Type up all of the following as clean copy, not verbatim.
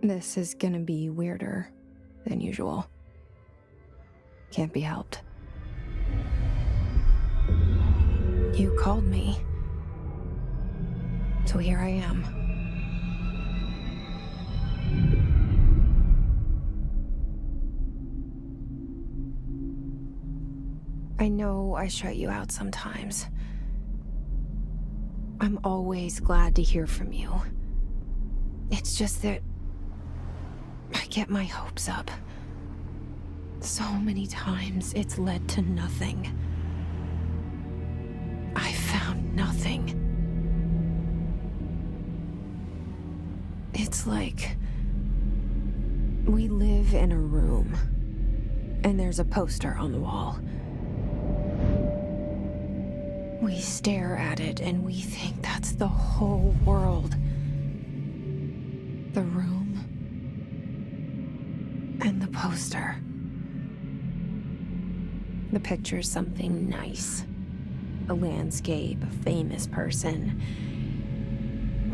This is gonna be weirder than usual. Can't be helped. You called me. So here I am. I know I shut you out sometimes. I'm always glad to hear from you. It's just that I get my hopes up. So many times it's led to nothing. I found nothing. It's like we live in a room, and there's a poster on the wall. We stare at it and we think that's the whole world. The room and the poster. The picture's something nice. A landscape, a famous person.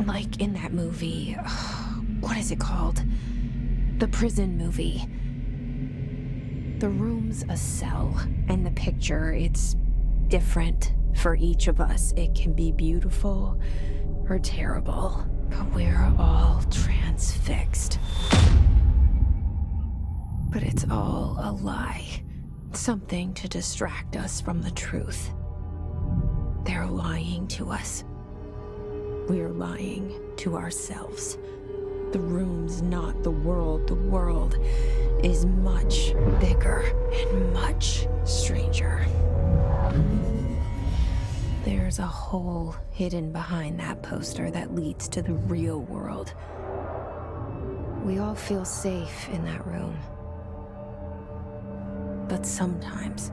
Like in that movie, what is it called? The prison movie. The room's a cell, and the picture, it's different for each of us. It can be beautiful or terrible, but we're all transfixed. But it's all a lie. Something to distract us from the truth. They're lying to us. We're lying to ourselves. The room's not the world. The world is much bigger and much stranger. There's a hole hidden behind that poster that leads to the real world. We all feel safe in that room. But sometimes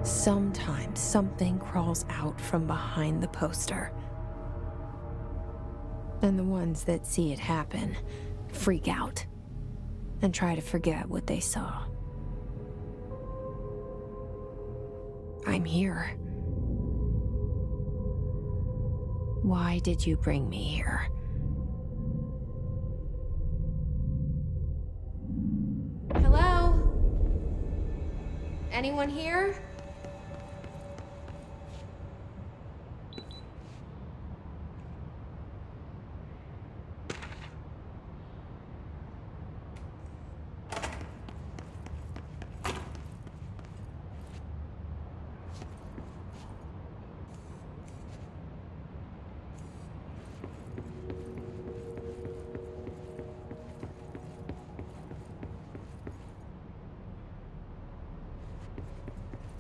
something crawls out from behind the poster. And the ones that see it happen freak out and try to forget what they saw. I'm here. Why did you bring me here? Hello? Anyone here?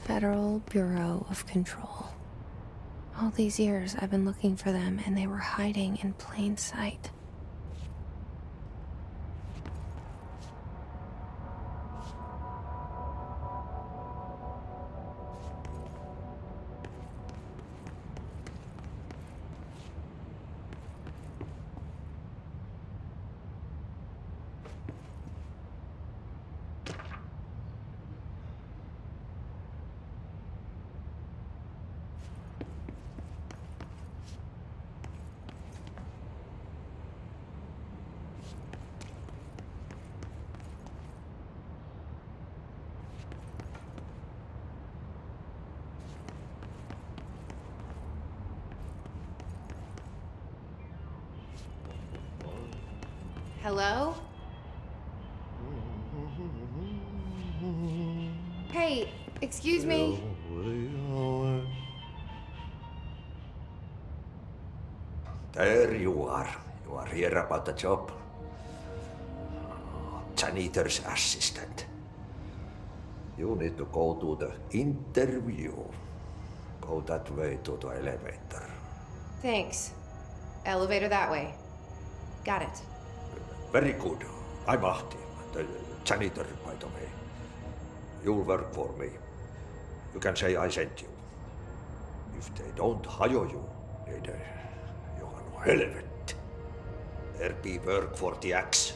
Federal Bureau of Control. All these years I've been looking for them, and they were hiding in plain sight. Hello? Hey, excuse me. There you are. You are here about the job. Janitor's assistant. You need to go to the interview. Go that way to the elevator. Thanks. Elevator that way. Got it. Very good. I'm Ahti, the janitor, by the way. You'll work for me. You can say I sent you. If they don't hire you, niin Johan helvet. There be work for the axe.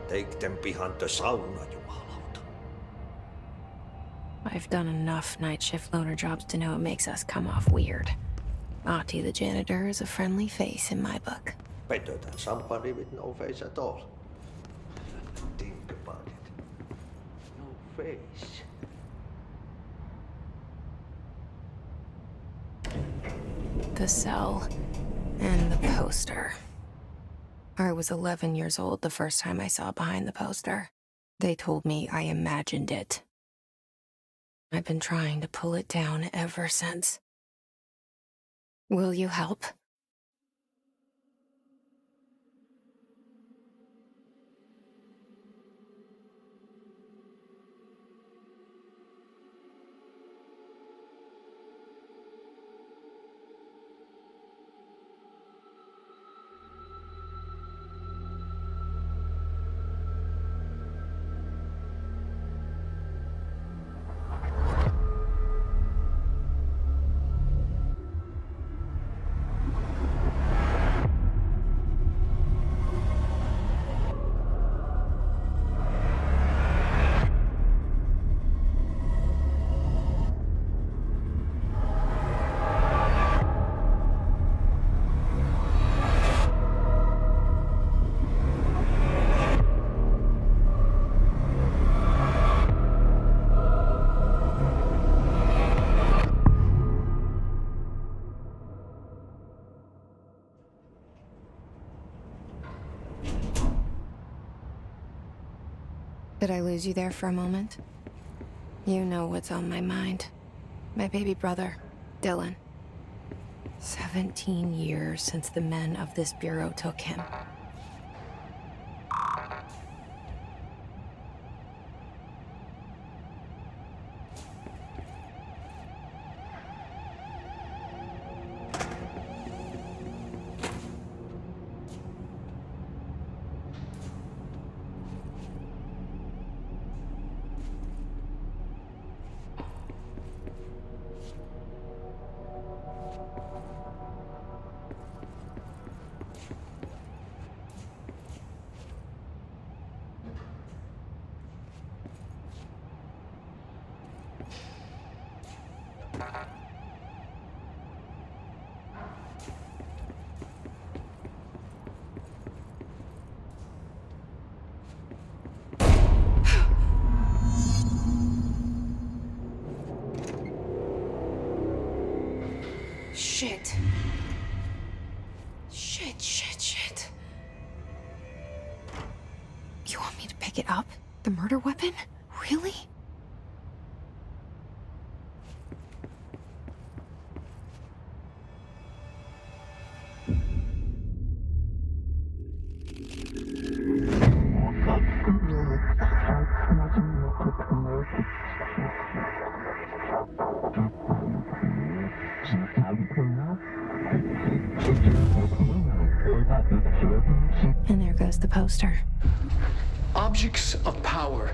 Take them behind the sauna, jumalauta. I've done enough night shift loner jobs to know it makes us come off weird. Ahti the janitor is a friendly face in my book. Better than somebody with no face at all. face. The cell and the poster. I was 11 years old the first time I saw behind the poster. They told me I imagined it. I've been trying to pull it down ever since. Will you help? Did I lose you there for a moment? You know what's on my mind. My baby brother, Dylan. 17 years since the men of this bureau took him. Shit. Shit. You want me to pick it up? The murder weapon? Really? And there goes the poster. Objects of power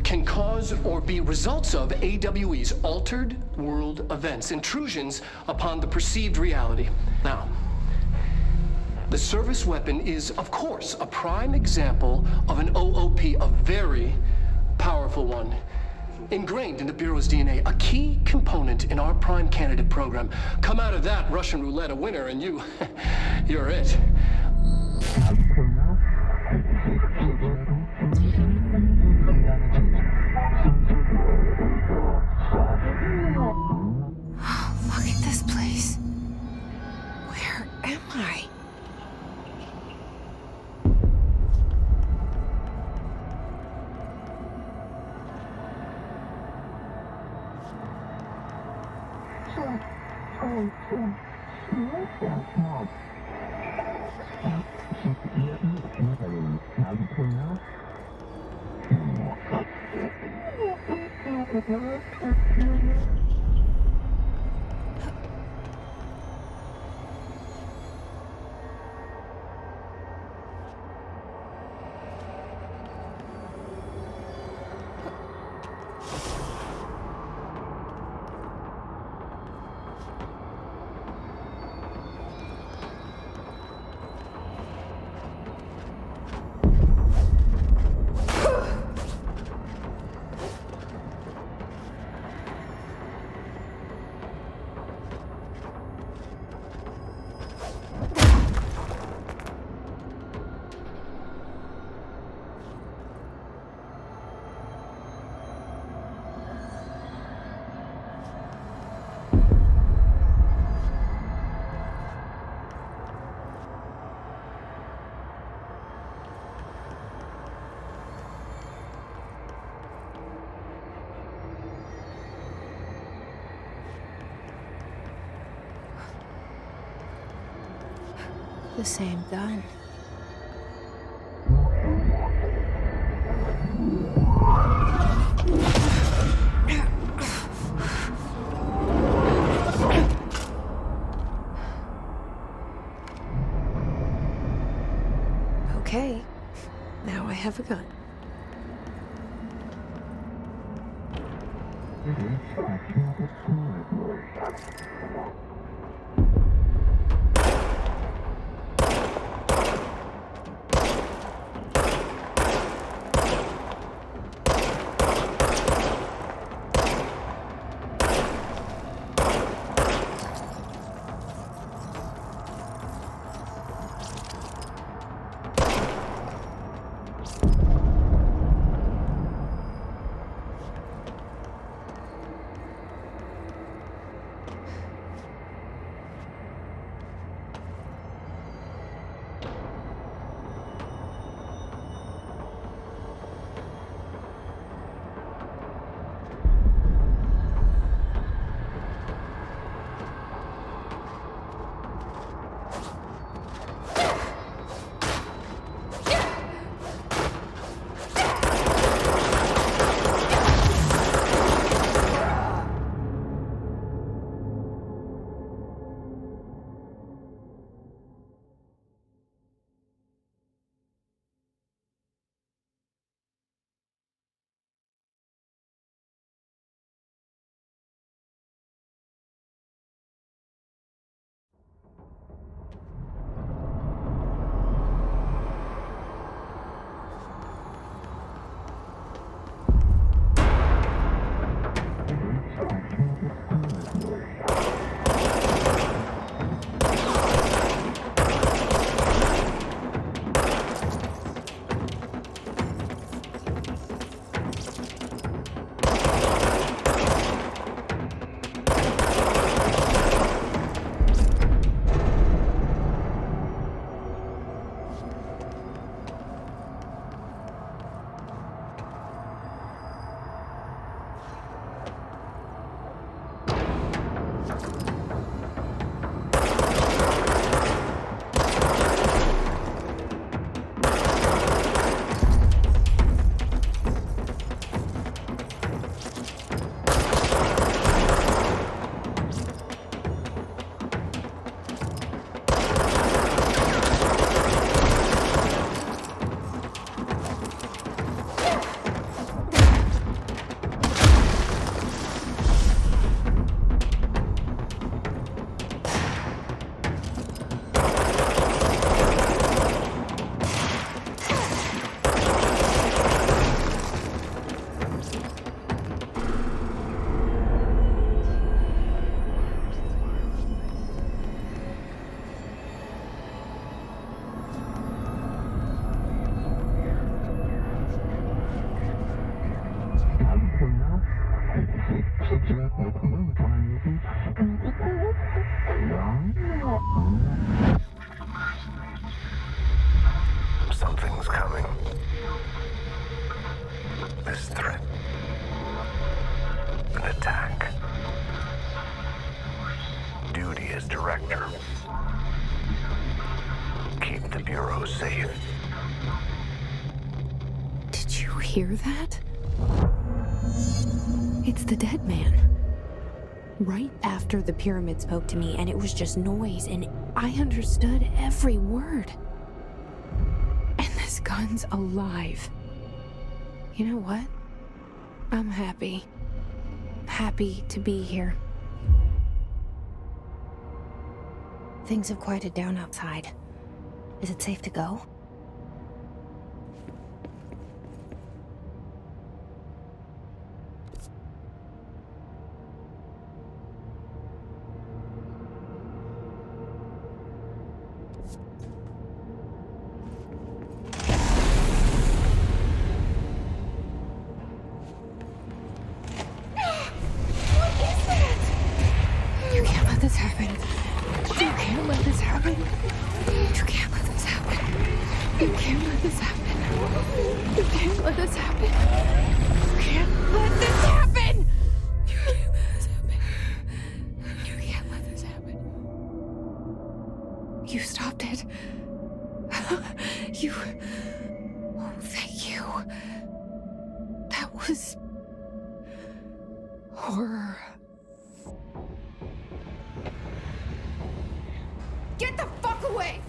can cause or be results of AWE's altered world events, intrusions upon the perceived reality. Now, the service weapon is, of course, a prime example of an OOP, a very powerful one. Ingrained in the Bureau's DNA, a key component in our prime candidate program. Come out of that Russian roulette a winner and you're it. Look at this place. Where am I? The same gun. Okay, now I have a gun. Something's coming. This threat. An attack. Duty as director. Keep the Bureau safe. Did you hear that? It's the dead man. Right after the pyramid spoke to me, and it was just noise, and I understood every word. And this gun's alive. You know what? I'm happy. Happy to be here. Things have quieted down outside. Is it safe to go? You can't let this happen. You can't let this happen. You can't let this happen. You can't let this happen. You can't let this happen. You can't let this happen. You can't let this happen. You can't let this happen. You stopped it. Horror. Get the fuck away!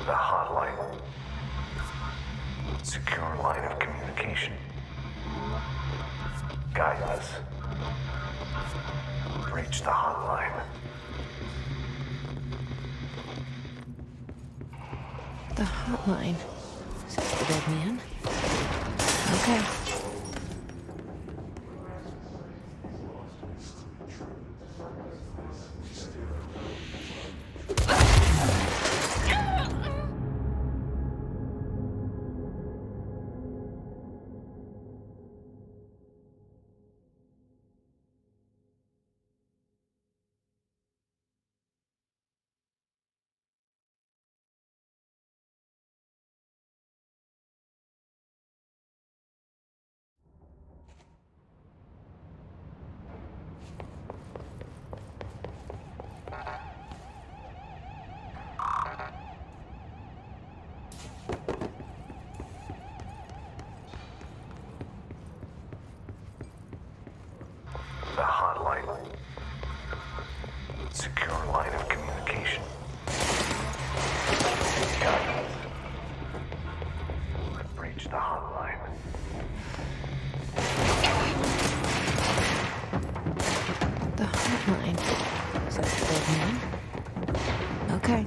The hotline. Secure line of communication. Guidance. Reach the hotline. The hotline. Is that the dead man? Okay. The hotline. Secure line of communication. Guidance. Reach the hotline. The hotline. Is that the dead man? Okay.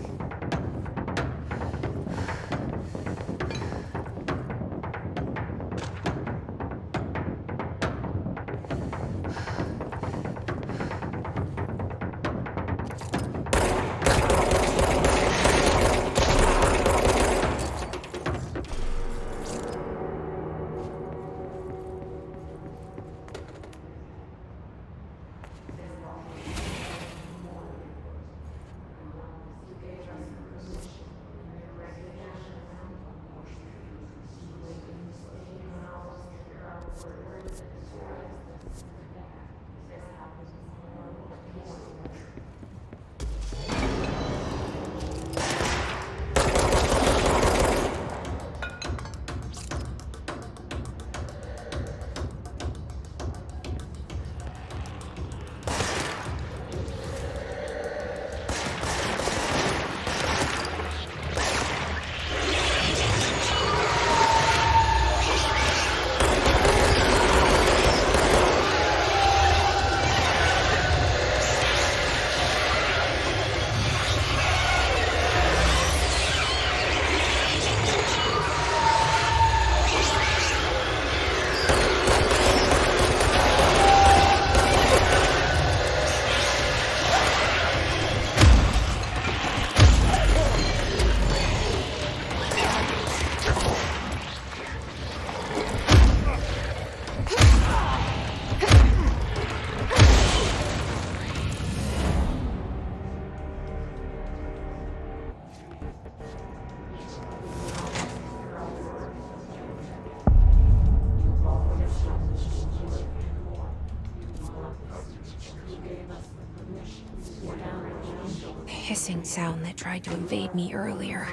hissing sound that tried to invade me earlier.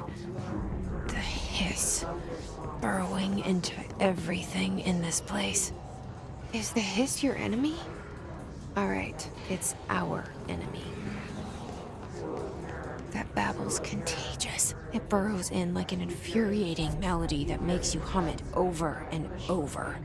The hiss, burrowing into everything in this place. Is the hiss your enemy? All right, it's our enemy. That babble's contagious. It burrows in like an infuriating melody that makes you hum it over and over.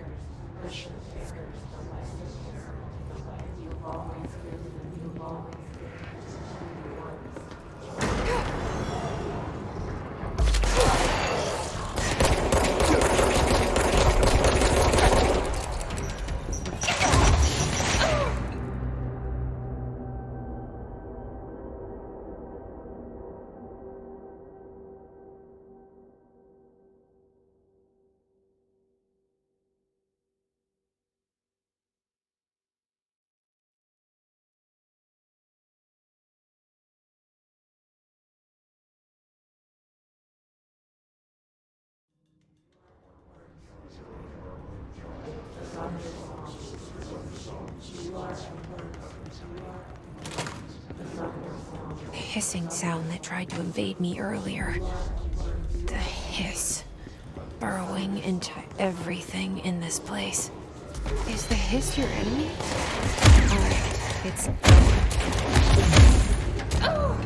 The hissing sound that tried to invade me earlier. The hiss, burrowing into everything in this place. Is the hiss your enemy? All right, it's... Oh!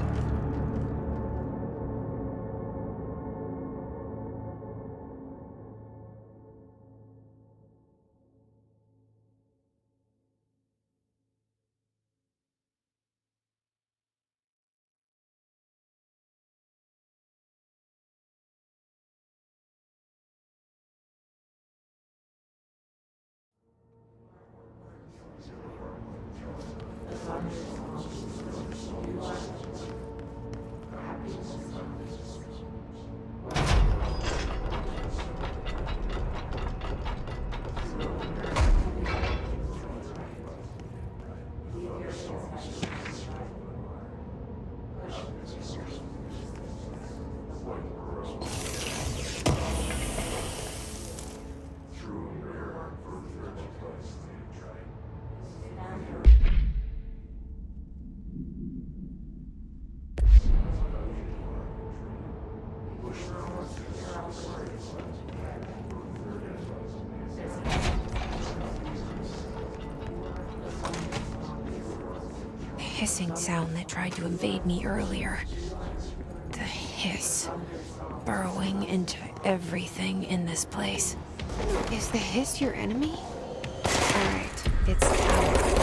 Hissing sound that tried to invade me earlier. The hiss, burrowing into everything in this place. Is the hiss your enemy? All right, it's our...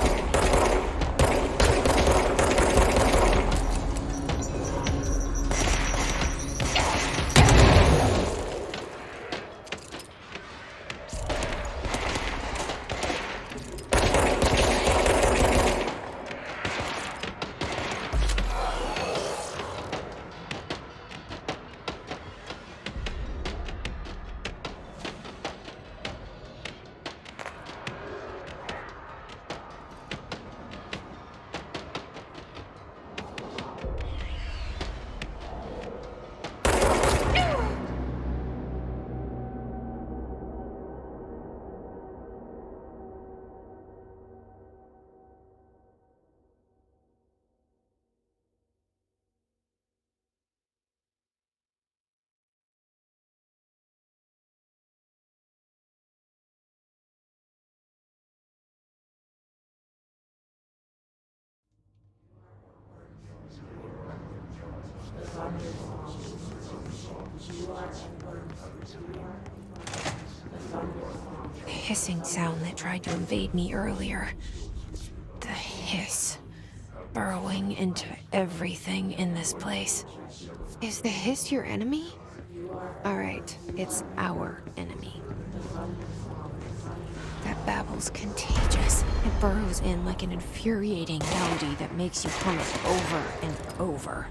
The hissing sound that tried to invade me earlier. The hiss, burrowing into everything in this place. Is the hiss your enemy? All right, it's our enemy. That babble's contagious. It burrows in like an infuriating melody that makes you hum it over and over.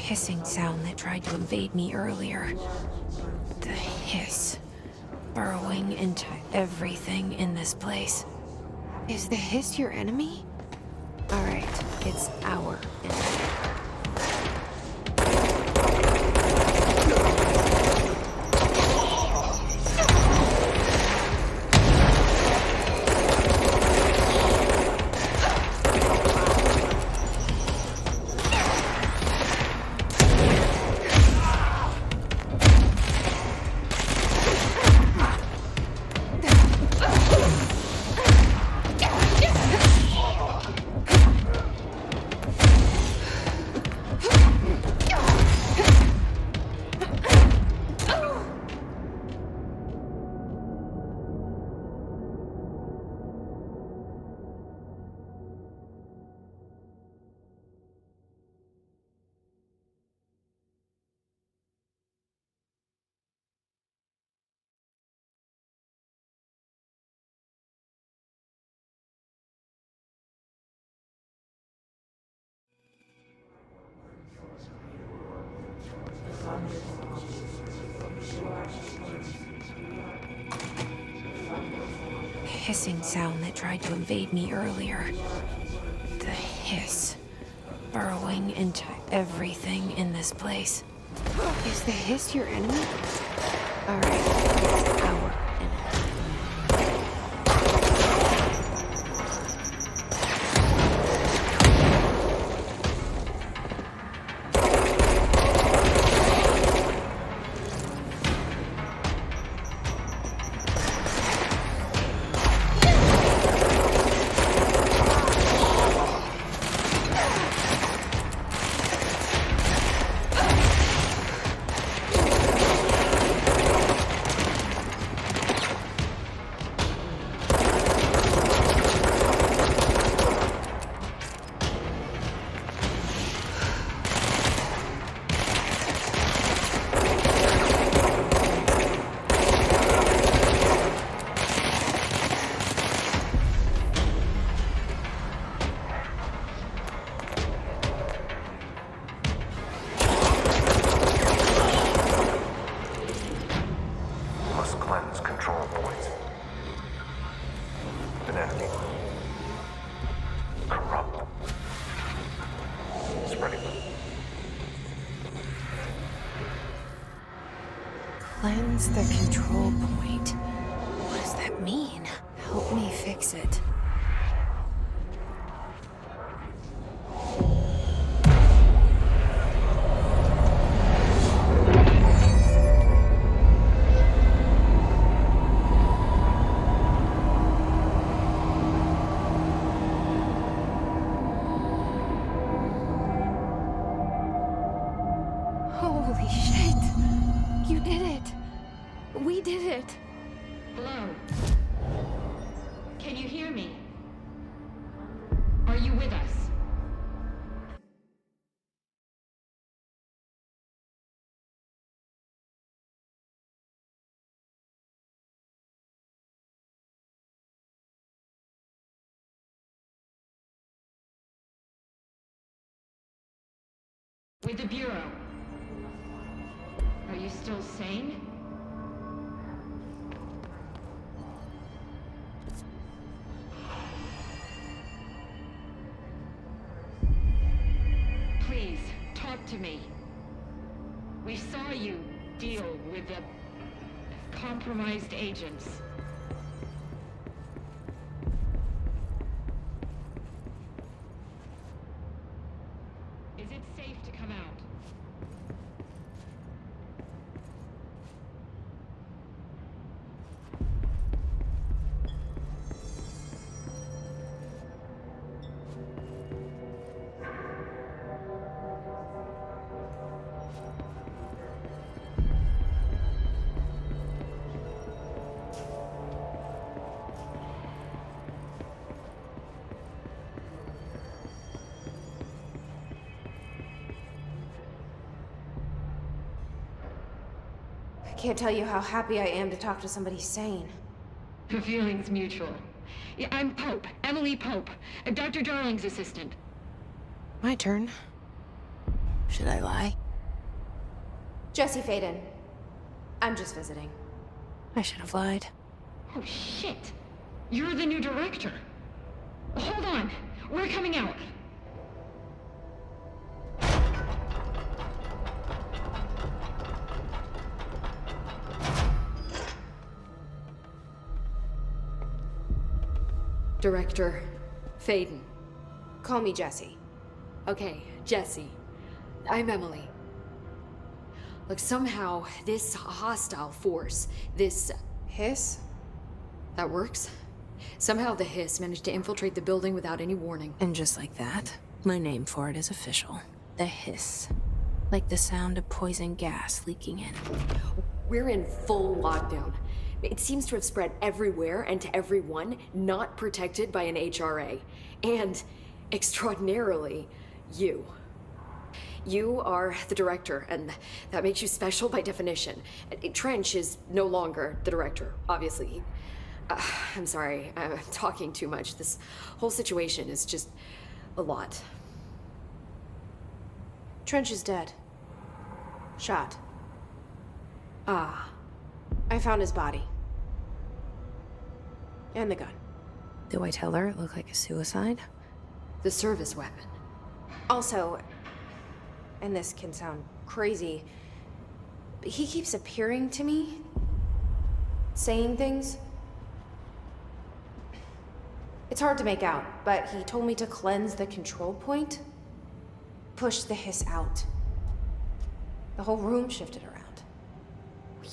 hissing sound that tried to invade me earlier. The hiss, burrowing into everything in this place. Is the hiss your enemy? Alright, it's our enemy. Hissing sound that tried to invade me earlier. The hiss, burrowing into everything in this place. Is the hiss your enemy? Alright, it's our enemy. Must cleanse control points. An enemy. Corrupt. Spreading. Cleanse the control point. What does that mean? Help me fix it. Holy shit! You did it! We did it! Hello? Can you hear me? Are you with us? With the Bureau. Are you still sane? Please, talk to me. We saw you deal with the compromised agents. Is it safe to come out? I can't tell you how happy I am to talk to somebody sane. The feeling's mutual. Yeah, I'm Pope, Emily Pope, Dr. Darling's assistant. My turn. Should I lie? Jesse Faden. I'm just visiting. I should have lied. Oh, shit. You're the new director. Hold on. We're coming out. Director Faden. Call me Jesse. Okay, Jesse. I'm Emily. Look, somehow this hostile force, this... Hiss? that works? Somehow the hiss managed to infiltrate the building without any warning. And just like that, my name for it is official. The hiss. Like the sound of poison gas leaking in. We're in full lockdown. It seems to have spread everywhere and to everyone not protected by an HRA. And, extraordinarily, you. You are the director, and that makes you special by definition. Trench is no longer the director, obviously. I'm sorry, I'm talking too much. This whole situation is just a lot. Trench is dead. Shot. Ah, I found his body. And the gun. Do I tell her it looked like a suicide? the service weapon. Also, and this can sound crazy, but he keeps appearing to me, saying things. It's hard to make out, but he told me to cleanse the control point, push the hiss out. The whole room shifted around.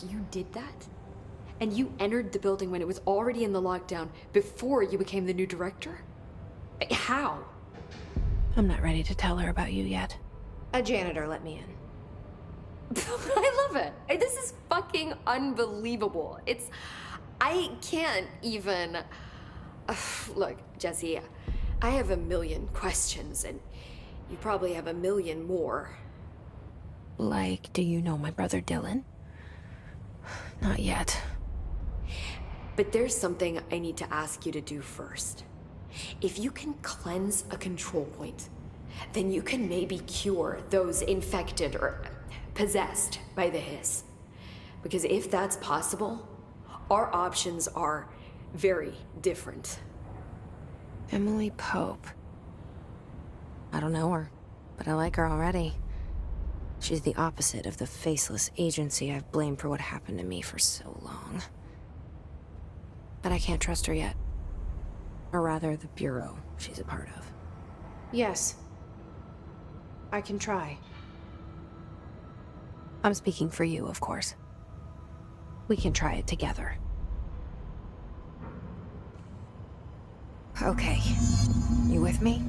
You did that? And you entered the building when it was already in the lockdown before you became the new director? How? I'm not ready to tell her about you yet. A janitor let me in. I love it. This is fucking unbelievable. I can't even... Look, Jesse, I have a million questions, and you probably have a million more. Like, do you know my brother Dylan? Not yet. But there's something I need to ask you to do first. If you can cleanse a control point, then you can maybe cure those infected or possessed by the hiss. Because if that's possible, our options are very different. Emily Pope. I don't know her, but I like her already. She's the opposite of the faceless agency I've blamed for what happened to me for so long. But I can't trust her yet. Or rather, the Bureau she's a part of. Yes. I can try. I'm speaking for you, of course. We can try it together. Okay. You with me?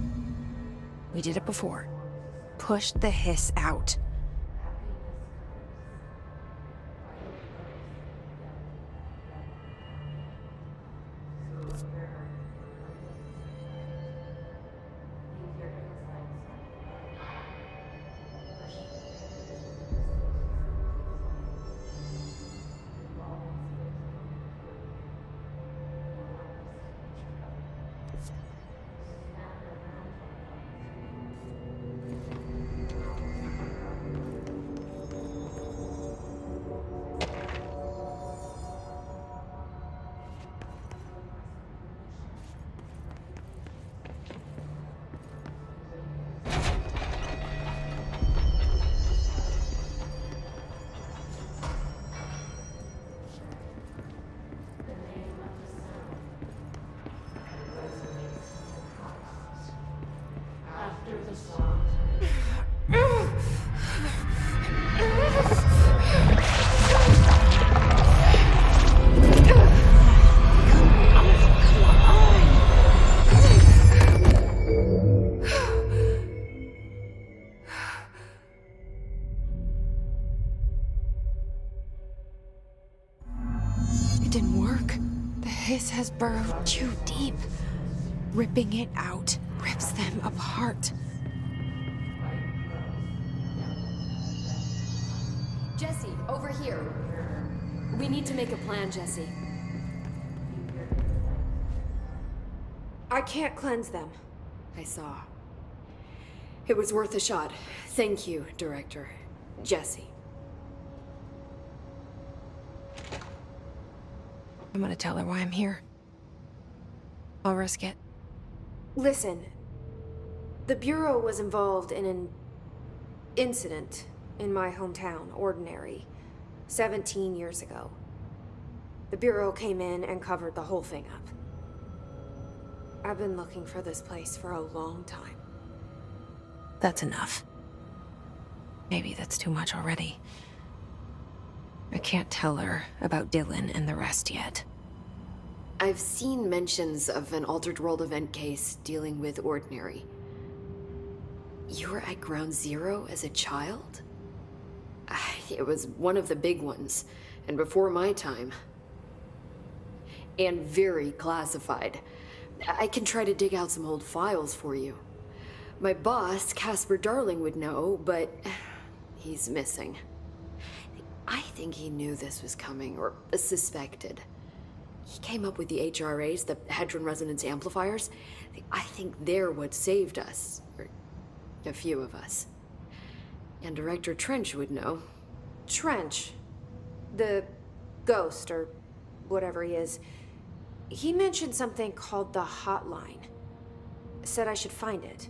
We did it before. Push the hiss out. It didn't work. The hiss has burrowed too deep. Ripping it out rips them apart. Jesse, over here. We need to make a plan, Jesse. I can't cleanse them. I saw. It was worth a shot. Thank you, Director. Jesse. I'm gonna tell her why I'm here. I'll risk it. Listen, the Bureau was involved in an incident in my hometown, Ordinary, 17 years ago. The Bureau came in and covered the whole thing up. I've been looking for this place for a long time. That's enough. Maybe that's too much already. I can't tell her about Dylan and the rest yet. I've seen mentions of an Altered World event case dealing with Ordinary. You were at Ground Zero as a child? It was one of the big ones, and before my time. And very classified. I can try to dig out some old files for you. My boss, Casper Darling, would know, but he's missing. I think he knew this was coming, or suspected. He came up with the HRAs, the Hadron Resonance Amplifiers. I think they're what saved us, or a few of us. And Director Trench would know. Trench, the ghost, or whatever he is, he mentioned something called the hotline. Said I should find it.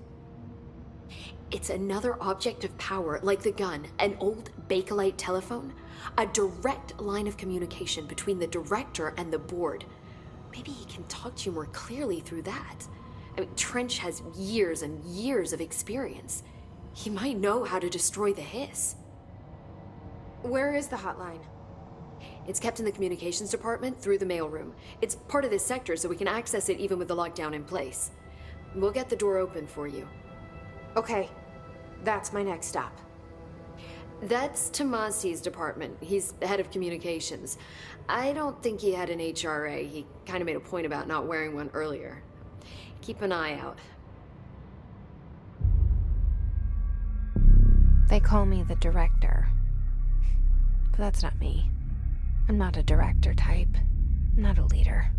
It's another object of power, like the gun, an old Bakelite telephone, a direct line of communication between the director and the board. Maybe he can talk to you more clearly through that. I mean, Trench has years and years of experience. He might know how to destroy the hiss. Where is the hotline? It's kept in the communications department through the mailroom. It's part of this sector, so we can access it even with the lockdown in place. We'll get the door open for you. Okay, that's my next stop. That's Tomasi's department. He's head of communications. I don't think he had an HRA. He kind of made a point about not wearing one earlier. Keep an eye out. They call me the director. But that's not me. I'm not a director type. I'm not a leader.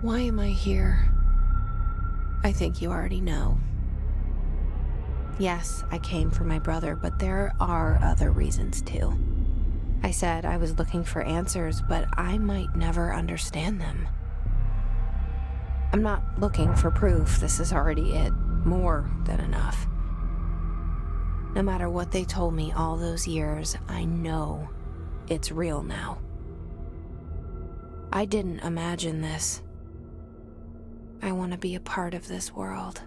Why am I here? I think you already know. Yes, I came for my brother, but there are other reasons too. I said I was looking for answers, but I might never understand them. I'm not looking for proof. This is already it. More than enough. No matter what they told me all those years, I know it's real now. I didn't imagine this. I want to be a part of this world.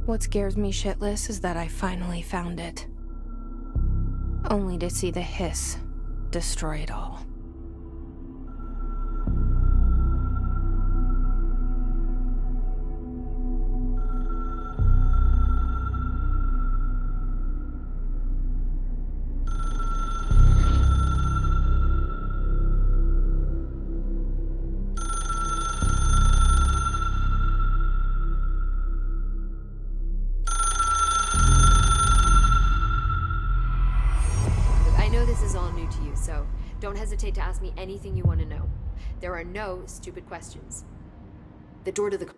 What scares me shitless is that I finally found it. Only to see the hiss destroy it all. This is all new to you, so don't hesitate to ask me anything you want to know. There are no stupid questions. The door to the